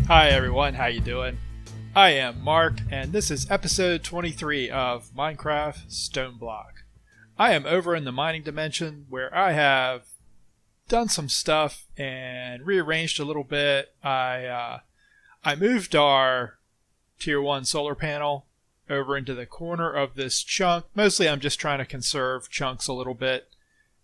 Hi everyone, how you doing? I am Mark, and this is episode 23 of Minecraft Stoneblock. I am over in the mining dimension where I have done some stuff and rearranged a little bit. I moved our tier 1 solar panel over into the corner of this chunk. Mostly I'm just trying to conserve chunks a little bit.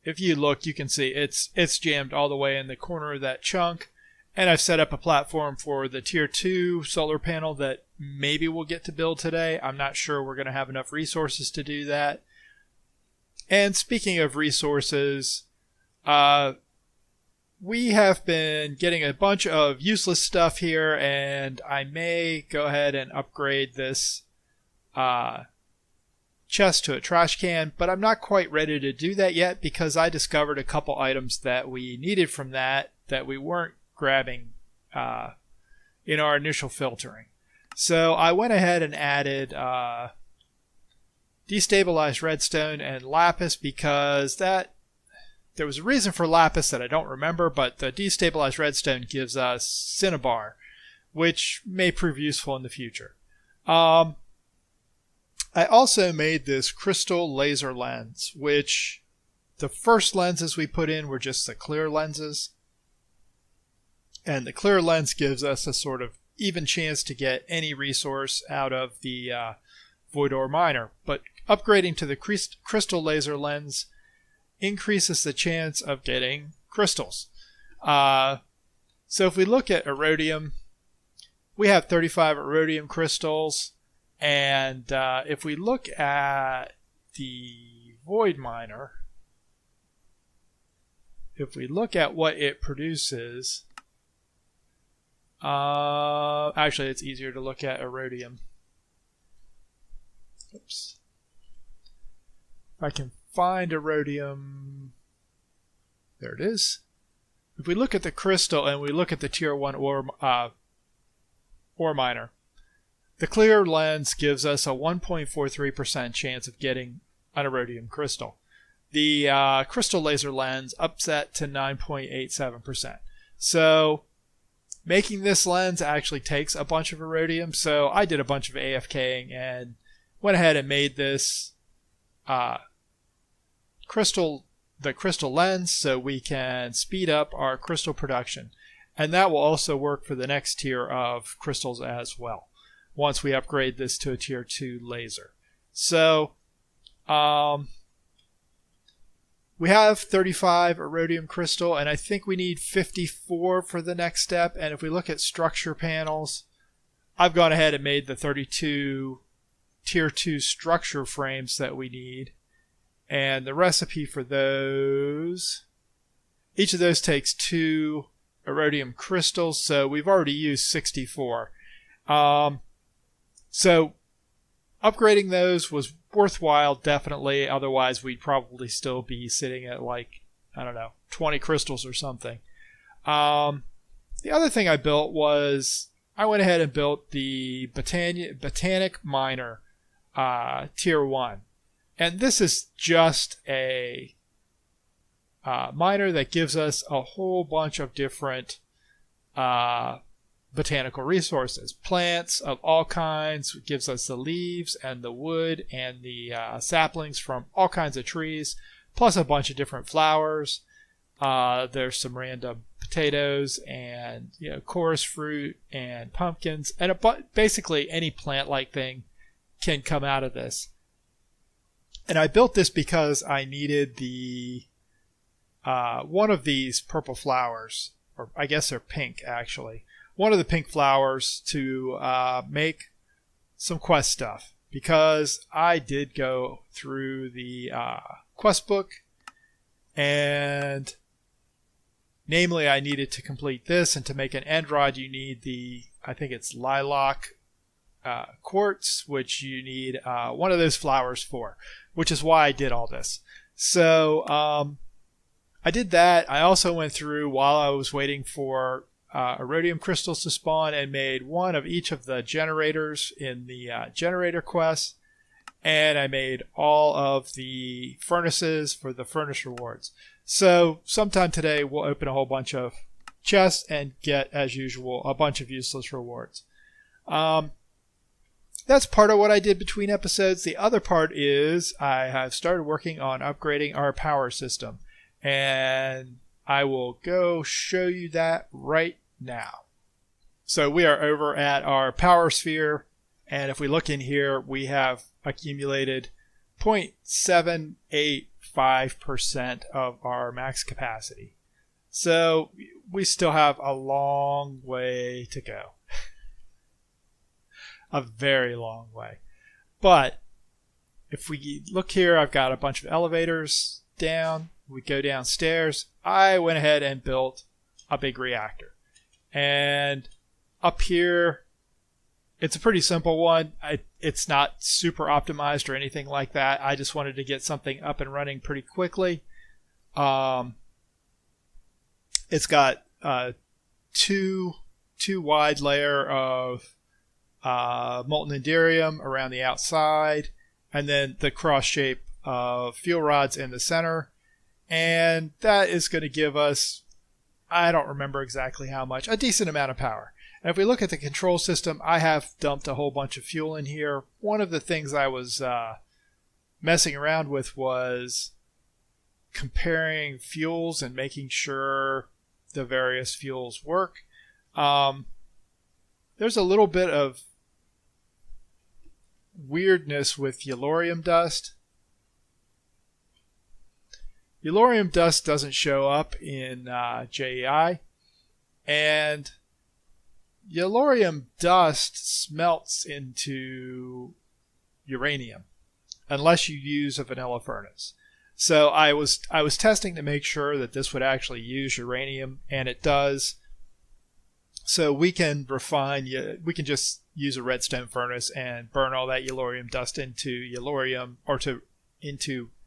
If you look, you can see it's jammed all the way in the corner of that chunk. And I've set up a platform for the tier 2 solar panel that maybe we'll get to build today. I'm not sure we're going to have enough resources to do that. And speaking of resources, we have been getting a bunch of useless stuff here, and I may go ahead and upgrade this chest to a trash can, but I'm not quite ready to do that yet because I discovered a couple items that we needed from that we weren't grabbing in our initial filtering. So I went ahead and added destabilized redstone and lapis because there was a reason for lapis that I don't remember, but the destabilized redstone gives us cinnabar, which may prove useful in the future. I also made this crystal laser lens, which the first lenses we put in were just the clear lenses. And the clear lens gives us a sort of even chance to get any resource out of the void ore miner. But upgrading to the crystal laser lens increases the chance of getting crystals. So if we look at iridium, we have 35 iridium crystals. And if we look at the void miner, if we look at what it produces, actually, it's easier to look at iridium. Oops. If I can find iridium, there it is. If we look at the crystal and we look at the tier 1 ore miner, the clear lens gives us a 1.43% chance of getting an iridium crystal. The crystal laser lens ups that to 9.87%. So making this lens actually takes a bunch of iridium, so I did a bunch of AFKing and went ahead and made this crystal lens so we can speed up our crystal production. And that will also work for the next tier of crystals as well, once we upgrade this to a tier 2 laser. So we have 35 iridium crystal, and I think we need 54 for the next step. And if we look at structure panels, I've gone ahead and made the 32 tier 2 structure frames that we need. And the recipe for those, each of those takes 2 iridium crystals, so we've already used 64. So upgrading those was worthwhile, definitely. Otherwise, we'd probably still be sitting at 20 crystals or something. The other thing I built was I went ahead and built the Botanic Miner Tier 1. And this is just a miner that gives us a whole bunch of different botanical resources. Plants of all kinds. It gives us the leaves and the wood and the saplings from all kinds of trees, plus a bunch of different flowers. There's some random potatoes and chorus fruit and pumpkins, and basically any plant-like thing can come out of this. And I built this because I needed the one of these purple flowers, or I guess they're pink actually. One of the pink flowers to make some quest stuff, because I did go through the quest book, and namely I needed to complete this, and to make an end rod you need I think it's lilac quartz, which you need one of those flowers for, which is why I did all this. So I did that. I also went through while I was waiting for iridium crystals to spawn and made one of each of the generators in the generator quest, and I made all of the furnaces for the furnace rewards. So sometime today we'll open a whole bunch of chests and get, as usual, a bunch of useless rewards. That's part of what I did between episodes. The other part is I have started working on upgrading our power system, and I will go show you that right now. So we are over at our power sphere, and if we look in here, we have accumulated 0.785% of our max capacity. So we still have a long way to go. A very long way. But if we look here, I've got a bunch of elevators down. We go downstairs. I went ahead and built a big reactor. And up here, it's a pretty simple one. It's not super optimized or anything like that. I just wanted to get something up and running pretty quickly. It's got two wide layer of molten inderium around the outside, and then the cross shape of fuel rods in the center. And that is going to give us, I don't remember exactly how much, a decent amount of power. And if we look at the control system, I have dumped a whole bunch of fuel in here. One of the things I was messing around with was comparing fuels and making sure the various fuels work. There's a little bit of weirdness with yellorium dust. Yellorium dust doesn't show up in JEI, and yellorium dust smelts into uranium unless you use a vanilla furnace. So I was testing to make sure that this would actually use uranium, and it does. So we can just use a redstone furnace and burn all that yellorium dust into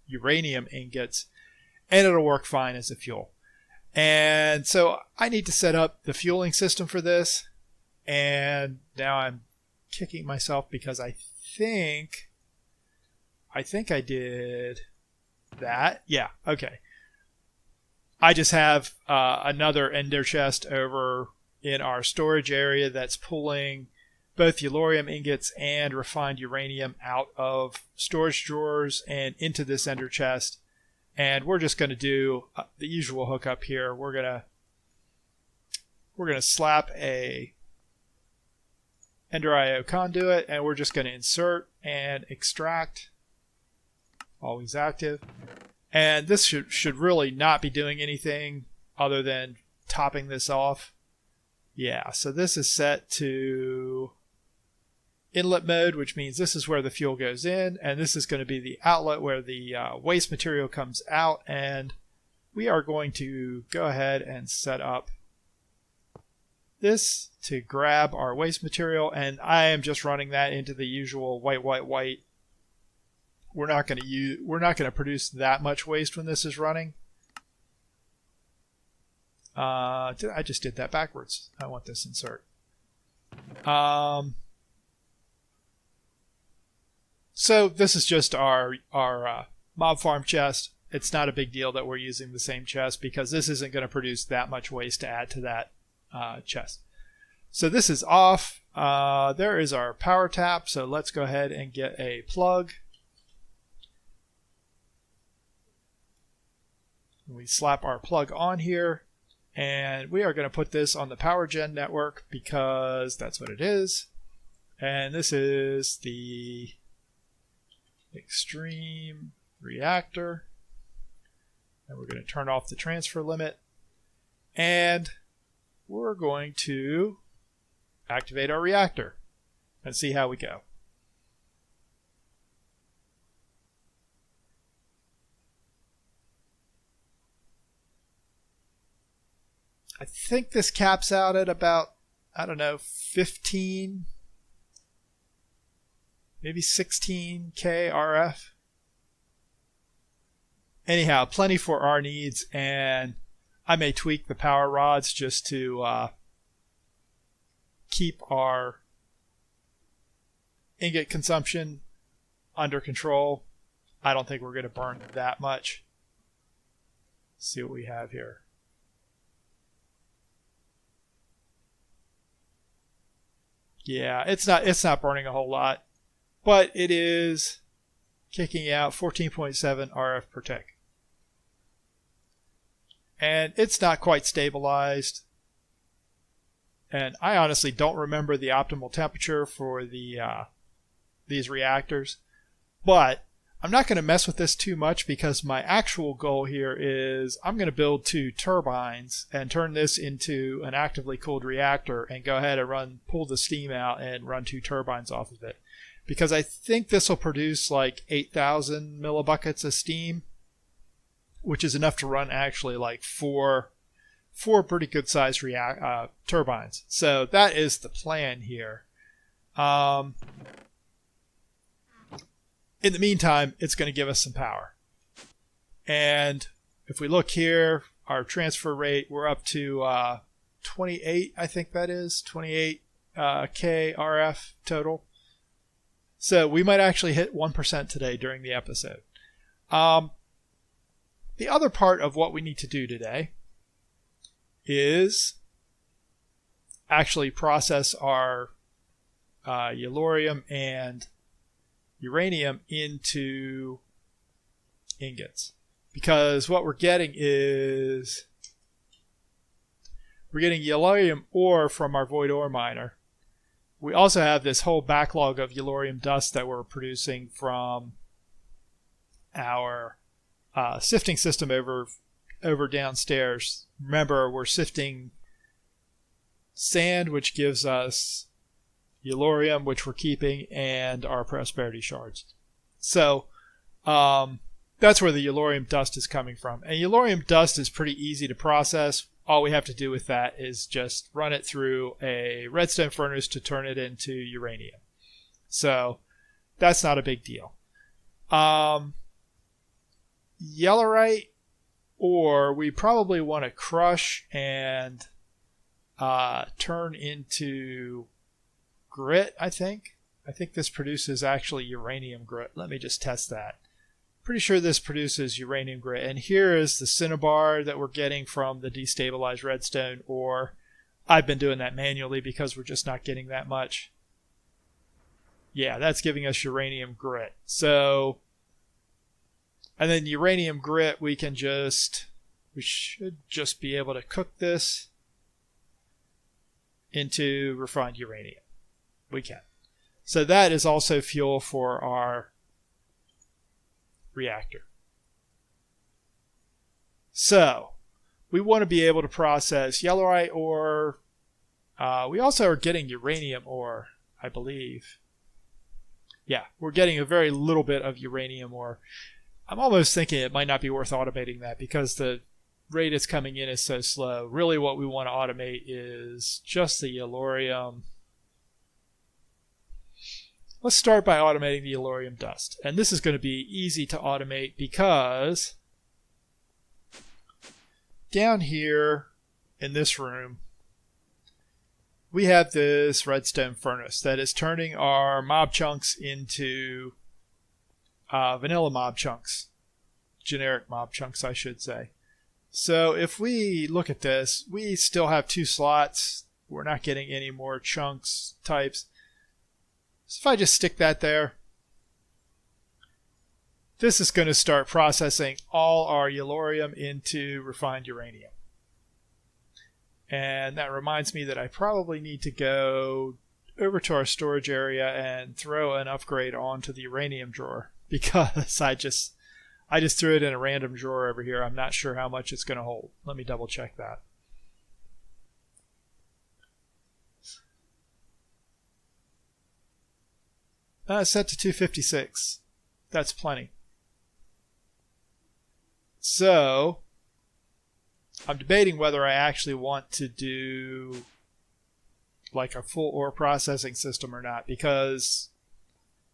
uranium ingots, and it'll work fine as a fuel. And so I need to set up the fueling system for this, and now I'm kicking myself because I think I did that. Yeah, okay. I just have another ender chest over in our storage area that's pulling both yellorium ingots and refined uranium out of storage drawers and into this ender chest. And we're just going to do the usual hookup here. We're going to slap a Ender IO conduit, and we're just going to insert and extract. Always active. And this should really not be doing anything other than topping this off. Yeah, so this is set to inlet mode, which means this is where the fuel goes in, and this is going to be the outlet where the waste material comes out. And we are going to go ahead and set up this to grab our waste material, and I am just running that into the usual white. We're not going to produce that much waste when this is running. I just did that backwards. I want this insert. So this is just our mob farm chest. It's not a big deal that we're using the same chest because this isn't going to produce that much waste to add to that chest. So this is off. There is our power tap. So let's go ahead and get a plug. We slap our plug on here, and we are going to put this on the power gen network because that's what it is. And this is the extreme reactor. And we're going to turn off the transfer limit. And we're going to activate our reactor and see how we go. I think this caps out at about, 15, maybe 16K RF. Anyhow, plenty for our needs, and I may tweak the power rods just to keep our ingot consumption under control. I don't think we're going to burn that much. Let's see what we have here. Yeah, it's not burning a whole lot, but it is kicking out 14.7 RF per tick. And it's not quite stabilized. And I honestly don't remember the optimal temperature for these reactors. But I'm not going to mess with this too much because my actual goal here is I'm going to build 2 turbines and turn this into an actively cooled reactor and go ahead and pull the steam out and run 2 turbines off of it. Because I think this will produce like 8,000 millibuckets of steam, which is enough to run actually like four pretty good sized turbines. So that is the plan here. In the meantime, it's going to give us some power. And if we look here, our transfer rate, we're up to 28, I think that is, 28 K RF total. So we might actually hit 1% today during the episode. The other part of what we need to do today is actually process our yellorium and uranium into ingots, because what we're getting is we're getting yellorium ore from our void ore miner. We also have this whole backlog of yellorium dust that we're producing from our sifting system over downstairs. Remember, we're sifting sand, which gives us yellorium, which we're keeping, and our prosperity shards. So that's where the yellorium dust is coming from. And yellorium dust is pretty easy to process. All we have to do with that is just run it through a redstone furnace to turn it into uranium. So that's not a big deal. Yellorite ore we probably want to crush and turn into grit, I think. I think this produces actually uranium grit. Let me just test that. Pretty sure this produces uranium grit. And here is the cinnabar that we're getting from the destabilized redstone ore. I've been doing that manually because we're just not getting that much. Yeah, that's giving us uranium grit. So, and then uranium grit, we should just be able to cook this into refined uranium. We can. So that is also fuel for our reactor. So we want to be able to process yellorite ore. We also are getting uranium ore, I believe. Yeah, we're getting a very little bit of uranium ore. I'm almost thinking it might not be worth automating that because the rate it's coming in is so slow. Really what we want to automate is just the yellorium. Let's start by automating the yellorium dust. And this is going to be easy to automate because down here in this room, we have this redstone furnace that is turning our mob chunks into vanilla mob chunks. Generic mob chunks, I should say. So if we look at this, we still have 2 slots. We're not getting any more chunks types. So if I just stick that there, this is going to start processing all our yellorium into refined uranium. And that reminds me that I probably need to go over to our storage area and throw an upgrade onto the uranium drawer because I just threw it in a random drawer over here. I'm not sure how much it's going to hold. Let me double check that. Set to 256. That's plenty. So, I'm debating whether I actually want to do like a full ore processing system or not, because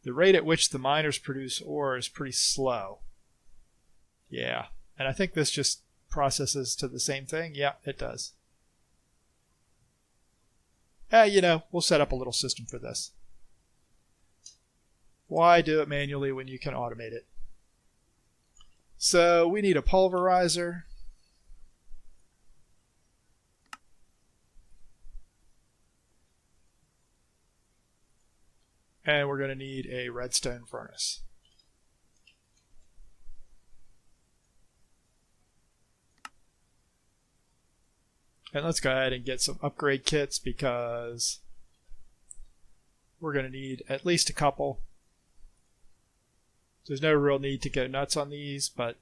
the rate at which the miners produce ore is pretty slow. Yeah, and I think this just processes to the same thing. Yeah, it does. We'll set up a little system for this. Why do it manually when you can automate it? So we need a pulverizer. And we're going to need a redstone furnace. And let's go ahead and get some upgrade kits because we're going to need at least a couple. There's no real need to go nuts on these, but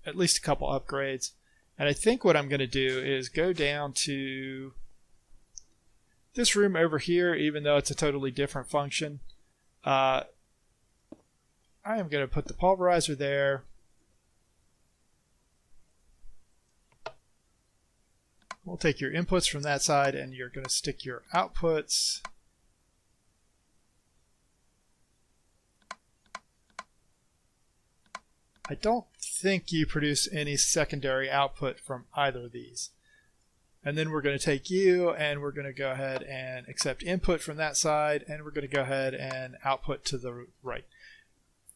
at least a couple upgrades. And I think what I'm going to do is go down to this room over here, even though it's a totally different function. I am going to put the pulverizer there. We'll take your inputs from that side and you're going to stick your outputs. I don't think you produce any secondary output from either of these. And then we're going to take you and we're going to go ahead and accept input from that side, and we're going to go ahead and output to the right.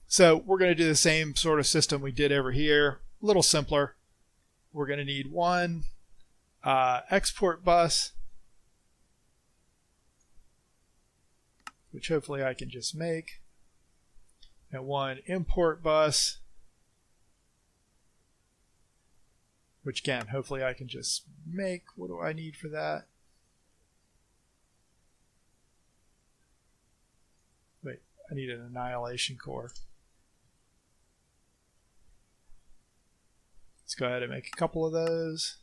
So we're going to do the same sort of system we did over here, a little simpler. We're going to need one export bus, which hopefully I can just make, and one import bus, which again, hopefully I can just make. What do I need for that? Wait, I need an annihilation core. Let's go ahead and make a couple of those.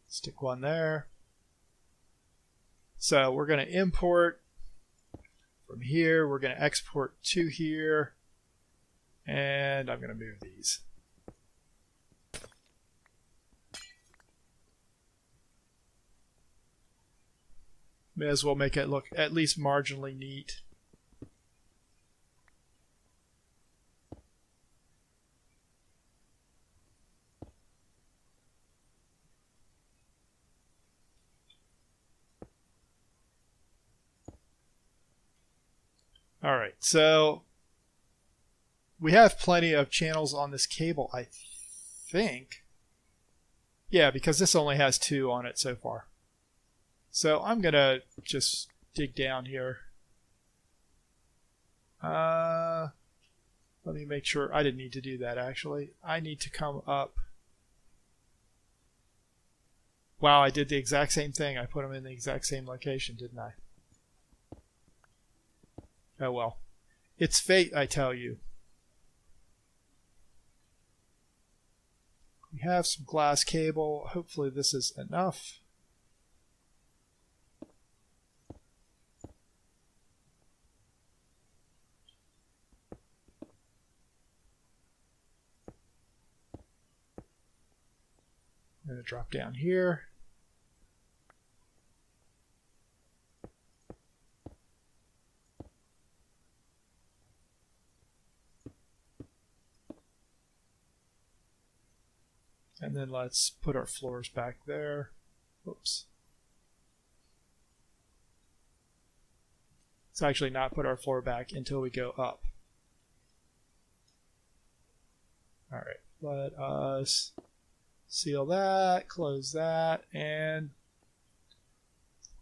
Stick one there. So we're going to import from here. We're going to export to here. And I'm going to move these. May as well make it look at least marginally neat. All right, so we have plenty of channels on this cable, I think. Yeah, because this only has 2 on it so far. So I'm going to just dig down here. Let me make sure. I didn't need to do that, actually. I need to come up. Wow, I did the exact same thing. I put them in the exact same location, didn't I? Oh well. It's fate, I tell you. We have some glass cable. Hopefully this is enough. I'm going to drop down here. And then let's put our floors back there. Oops. Let's actually not put our floor back until we go up. All right, let us seal that, close that, and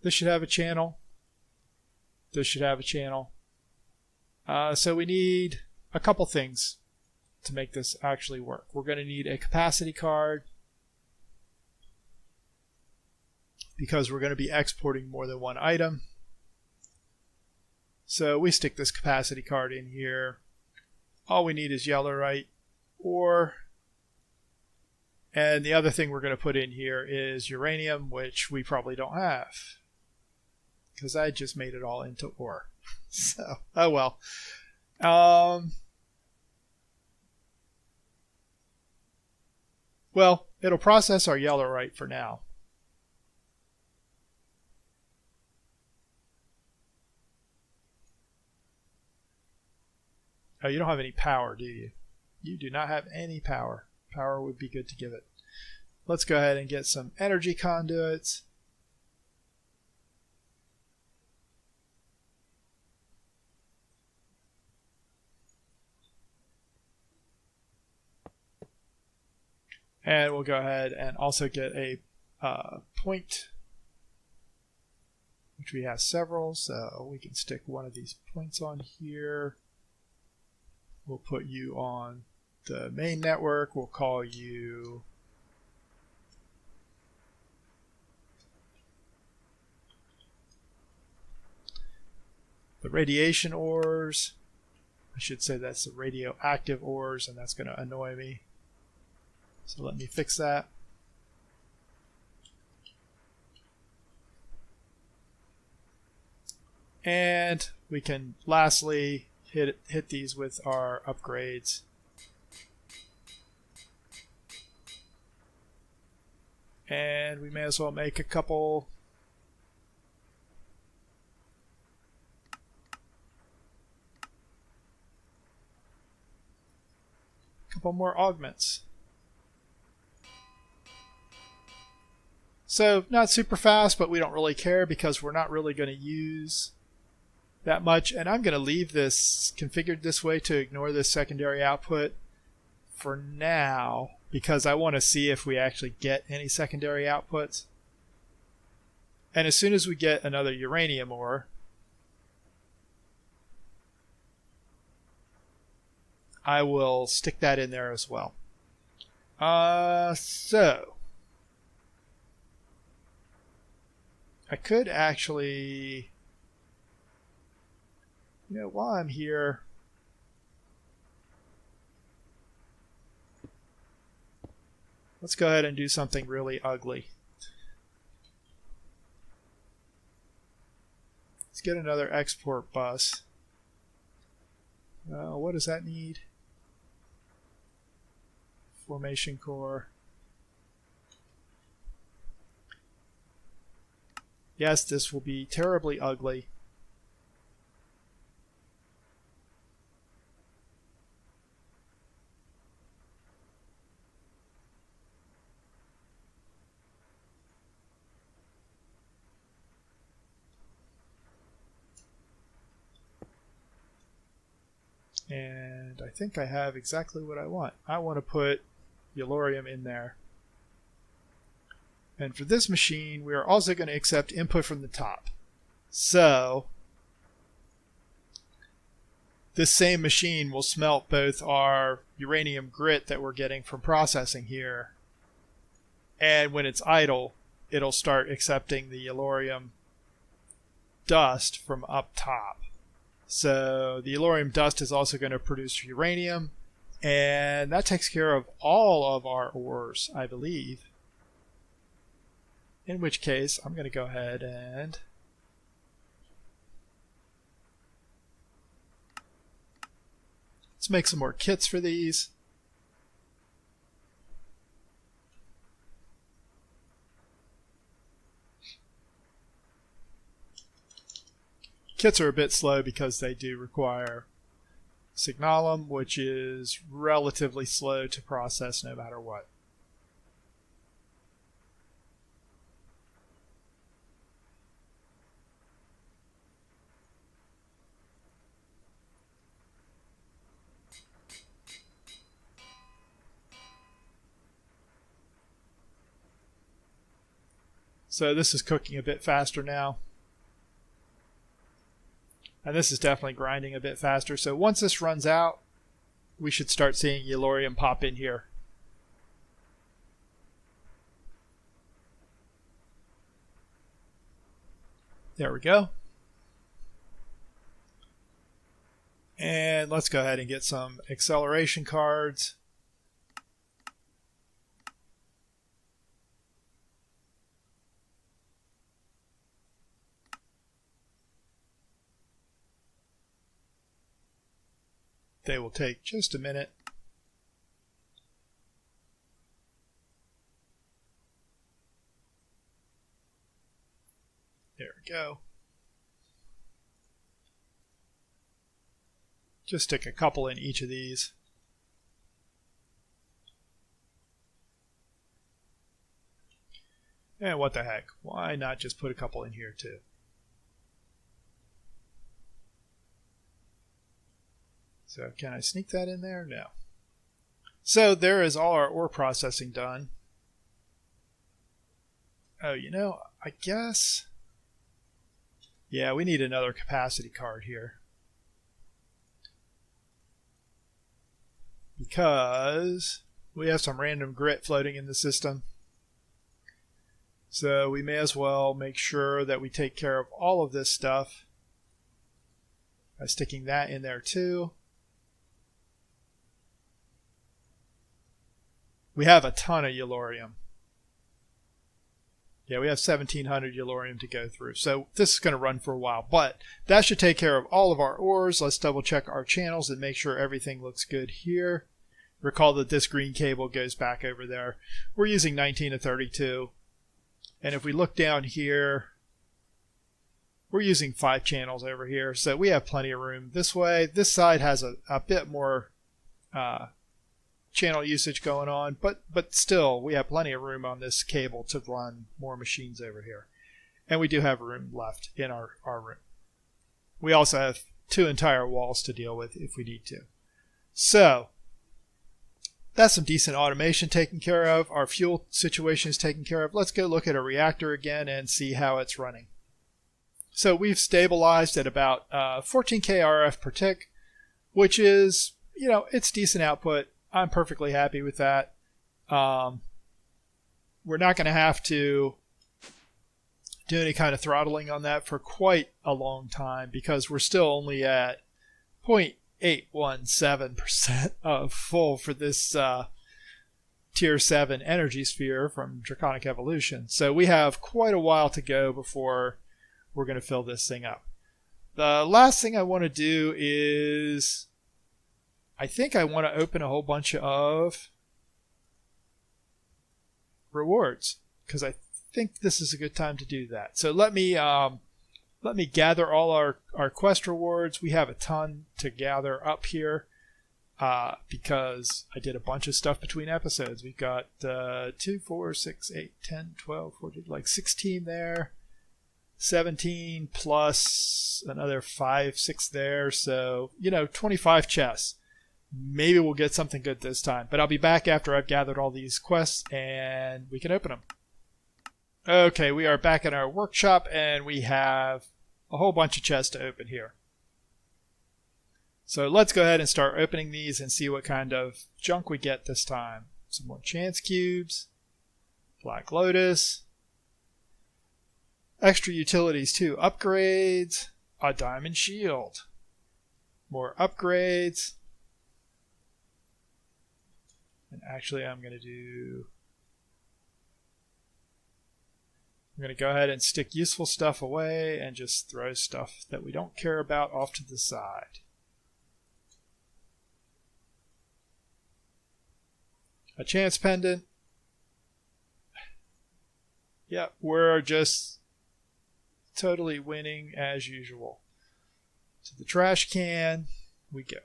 this should have a channel. This should have a channel. So we need a couple things to make this actually work. We're going to need a capacity card because we're going to be exporting more than one item. So we stick this capacity card in here. All we need is yellowite ore. And the other thing we're going to put in here is uranium, which we probably don't have because I just made it all into ore. So, oh well. Well, it'll process our yellowite for now. Oh, you don't have any power, do you? You do not have any power. Power would be good to give it. Let's go ahead and get some energy conduits. And we'll go ahead and also get a point, which we have several, so we can stick one of these points on here. We'll put you on the main network. We'll call you the radiation ores. I should say that's the radioactive ores, and that's going to annoy me. So let me fix that. And we can lastly hit these with our upgrades. And we may as well make a couple more augments. So not super fast, but we don't really care because we're not really going to use that much. And I'm going to leave this configured this way to ignore this secondary output for now, because I want to see if we actually get any secondary outputs. And as soon as we get another uranium ore, I will stick that in there as well. So I could actually, while I'm here, let's go ahead and do something really ugly. Let's get another export bus. What does that need? Formation core. Yes, this will be terribly ugly. And I think I have exactly what I want. I want to put Yellorium in there. And for this machine, we are also going to accept input from the top. So this same machine will smelt both our uranium grit that we're getting from processing here, and when it's idle, it'll start accepting the Yellorium dust from up top. So the Yellorium dust is also going to produce uranium, and that takes care of all of our ores, I believe. In which case, I'm going to go ahead and let's make some more kits for these. Kits are a bit slow because they do require signalum, which is relatively slow to process no matter what. So this is cooking a bit faster now. And this is definitely grinding a bit faster. So once this runs out, we should start seeing Yellorium pop in here. There we go. And let's go ahead and get some acceleration cards. They will take just a minute. There we go. Just stick a couple in each of these. And what the heck? Why not just put a couple in here too? So can I sneak that in there? No. So there is all our ore processing done. Oh, you know, I guess... Yeah, we need another capacity card here. Because we have some random grit floating in the system. So we may as well make sure that we take care of all of this stuff by sticking that in there too. We have a ton of Yellorium. Yeah, we have 1,700 Yellorium to go through. So this is going to run for a while. But that should take care of all of our ores. Let's double check our channels and make sure everything looks good here. Recall that this green cable goes back over there. We're using 19 to 32. And if we look down here, we're using 5 channels over here. So we have plenty of room this way. This side has a bit more channel usage going on, but still we have plenty of room on this cable to run more machines over here. And we do have room left in our room. We also have 2 entire walls to deal with if we need to. So that's some decent automation taken care of. Our fuel situation is taken care of. Let's go look at a reactor again and see how it's running. So we've stabilized at about 14K RF per tick, which is, you know, it's decent output. I'm perfectly happy with that. We're not going to have to do any kind of throttling on that for quite a long time because we're still only at 0.817% of full for this Tier 7 energy sphere from Draconic Evolution. So we have quite a while to go before we're going to fill this thing up. The last thing I want to do is... I think I want to open a whole bunch of rewards because I think this is a good time to do that. So let me gather all our quest rewards. We have a ton to gather up here because I did a bunch of stuff between episodes. We've got 2, 4, 6, 8, 10, 12, 14, like 16 there, 17 plus another 5, 6 there. So, you know, 25 chests. Maybe we'll get something good this time. But I'll be back after I've gathered all these quests and we can open them. Okay, we are back in our workshop and we have a whole bunch of chests to open here. So let's go ahead and start opening these and see what kind of junk we get this time. Some more chance cubes. Black Lotus. Extra utilities too. Upgrades. A diamond shield. More upgrades. And actually I'm going to go ahead and stick useful stuff away and just throw stuff that we don't care about off to the side. A chance pendant. Yeah, we're just totally winning as usual. To the trash can we go.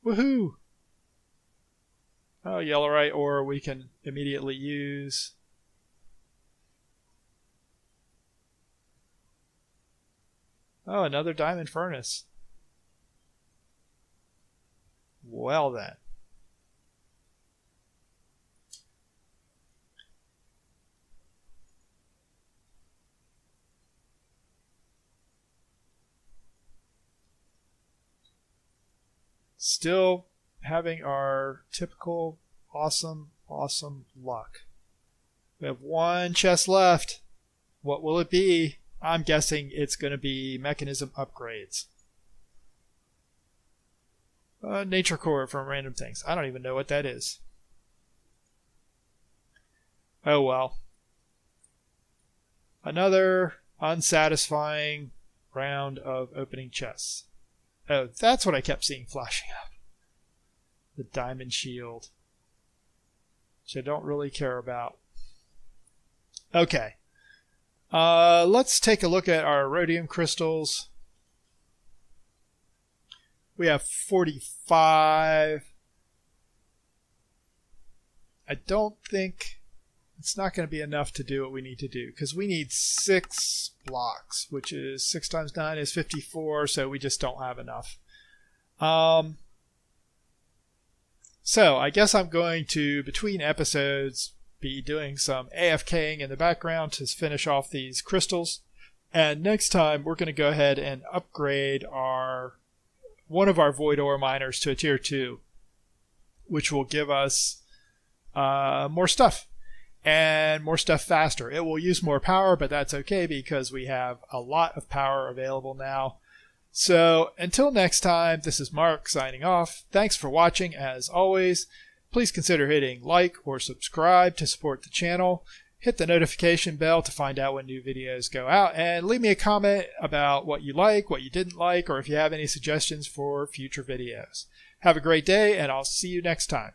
Woohoo! Oh, Yellorite ore we can immediately use. Oh, another diamond furnace. Well then. Still having our typical awesome luck. We have 1 chest left. What will it be? I'm guessing it's going to be mechanism upgrades. Nature core from random things. I don't even know what that is. Oh well. Another unsatisfying round of opening chests. Oh, that's what I kept seeing flashing up. The diamond shield. Which I don't really care about. Okay. Let's take a look at our rhodium crystals. We have 45. I don't think it's not going to be enough to do what we need to do because we need 6 blocks, which is 6 times 9 is 54, so we just don't have enough. So I guess I'm going to, between episodes, be doing some AFKing in the background to finish off these crystals. And next time we're going to go ahead and upgrade one of our void ore miners to a tier 2, which will give us more stuff. And more stuff faster. It will use more power, but that's okay because we have a lot of power available now. So until next time, this is Mark signing off. Thanks for watching as always. Please consider hitting like or subscribe to support the channel. Hit the notification bell to find out when new videos go out, and leave me a comment about what you like, what you didn't like, or if you have any suggestions for future videos. Have a great day, and I'll see you next time.